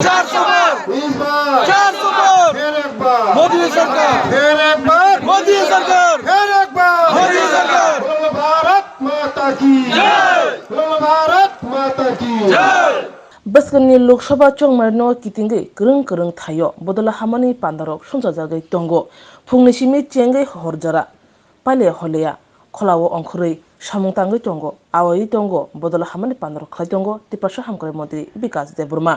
400 बार, इस बार 400 बार, फिर एक बार मोदी सरकार, फिर एक बार मोदी सरकार, फिर एक बार मोदी सरकार, बोलो भारत माता की जय, बोलो भारत माता की जय। Baskanni Lok Sabha chongmarno kitingai kereng kereng thayo bodola hamani pandarok sonjajagai tongo phungni simi chengai horjara pale holeya kholawo ongkhorei samung tangai tongo awai tongo bodola hamani pandarok khlai tongo tipasha hamkrai mantri Bikas Deburma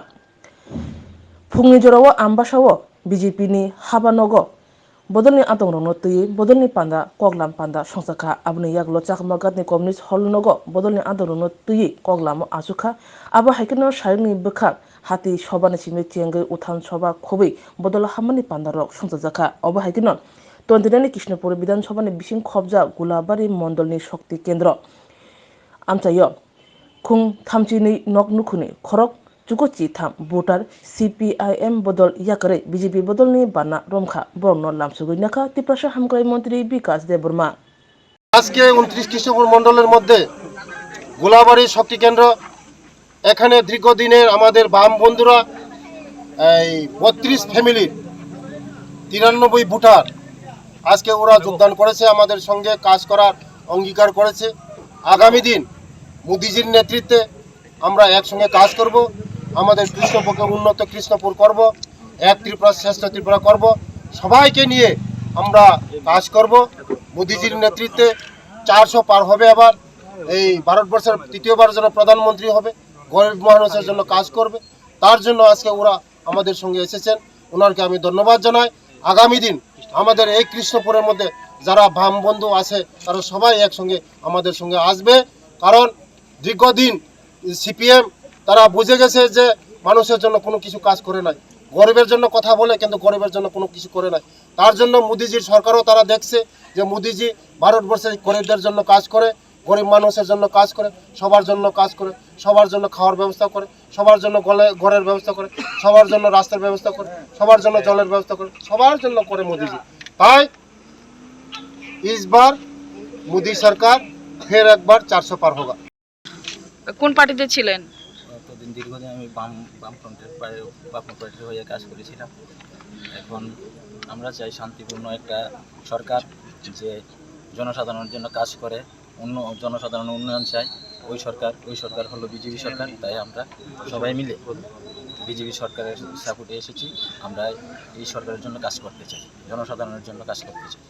phungni jorawo ambasawo BJP ni habanogo bodolni atongrokno tui bodolni panda koklam panda songsakha aboni yaklo chakmagatni communist holnogo bodolni atongrokno tui koklamo asukha abo haikino sharingni bwkhak hati sobani simi chengai uthan soba khobai bodol hamani pandarok songjakha abo haikino 29 Krishnapur Bidhan Sabha ni bising khobja Gulabari Mondolni Shakti Kendra amchayo khung thamchini nok nukhuni khorok chukochi tham voter CPIM bodol yakare BJP bodolni bana romkha borno lamsugoi nakha Tiprasha hamkrai মন্ত্রী বিকাশ দেববর্মা আজকে 29 কৃষ্ণপুর মণ্ডলের মধ্যে গোলাবাড়ি শক্তি কেন্দ্র এখানে দীর্ঘদিনের আমাদের বাম বন্ধুরা এই 32 ফ্যামিলির 93 ভোটার আজকে ওরা যোগদান করেছে আমাদের সঙ্গে কাজ করার অঙ্গীকার করেছে আগামী দিন মোদিজির নেতৃত্বে আমরা একসঙ্গে কাজ করব আমাদের কৃষ্ণপুরকে উন্নত কৃষ্ণপুর করব এক ত্রিপুরা শ্রেষ্ঠ ত্রিপুরা করব সবাইকে নিয়ে আমরা কাজ করব মোদিজির নেতৃত্বে 400 পার হবে আবার এই ভারতবর্ষের তৃতীয়বার যেন প্রধানমন্ত্রী হবে গরিব মানুষের জন্য কাজ করবে তার জন্য আজকে ওরা আমাদের সঙ্গে এসেছেন ওনাকে আমি ধন্যবাদ জানাই আগামী দিন আমাদের এই কৃষ্ণপুরের মধ্যে যারা বাম বন্ধু আছে তারা সবাই একসঙ্গে আমাদের সঙ্গে আসবে কারণ দীর্ঘদিন সিপিএম তারা বুঝে গেছে যে মানুষের জন্য কোনো কিছু কাজ করে নাই গরিবের জন্য কথা বলে কিন্তু গরিবের জন্য কোনো কিছু করে নাই তার জন্য মোদিজির সরকারও তারা দেখছে যে মোদিজি ভারতবর্ষের গরিবদের জন্য কাজ করে গরিব মানুষের জন্য কাজ করে সবার জন্য কাজ করে সবার জন্য খাওয়ার ব্যবস্থা করে সবার জন্য ঘরের ব্যবস্থা করে সবার জন্য রাস্তার ব্যবস্থা করে সবার জন্য জলের ব্যবস্থা করে সবার জন্য করে মোদিজি তাই इस बार मोदी सरकार फिर एक बार 400 पार होगा কোন পার্টিতে ছিলেন? ততদিন দীর্ঘদিন আমি বামফ্রন্টের পার্টির হয়ে কাজ করেছিলাম। এখন আমরা চাই শান্তিপূর্ণ একটা সরকার যে জনসাধারণের জন্য কাজ করে জনসাধারণের উন্নয়ন চাই ওই সরকার হলো বিজেপি সরকার। তাই আমরা সবাই মিলে বিজেপি সরকারের সাপোর্টে এসেছি। আমরা এই সরকারের জন্য কাজ করতে চাই জনসাধারণের জন্য কাজ করতে চাই।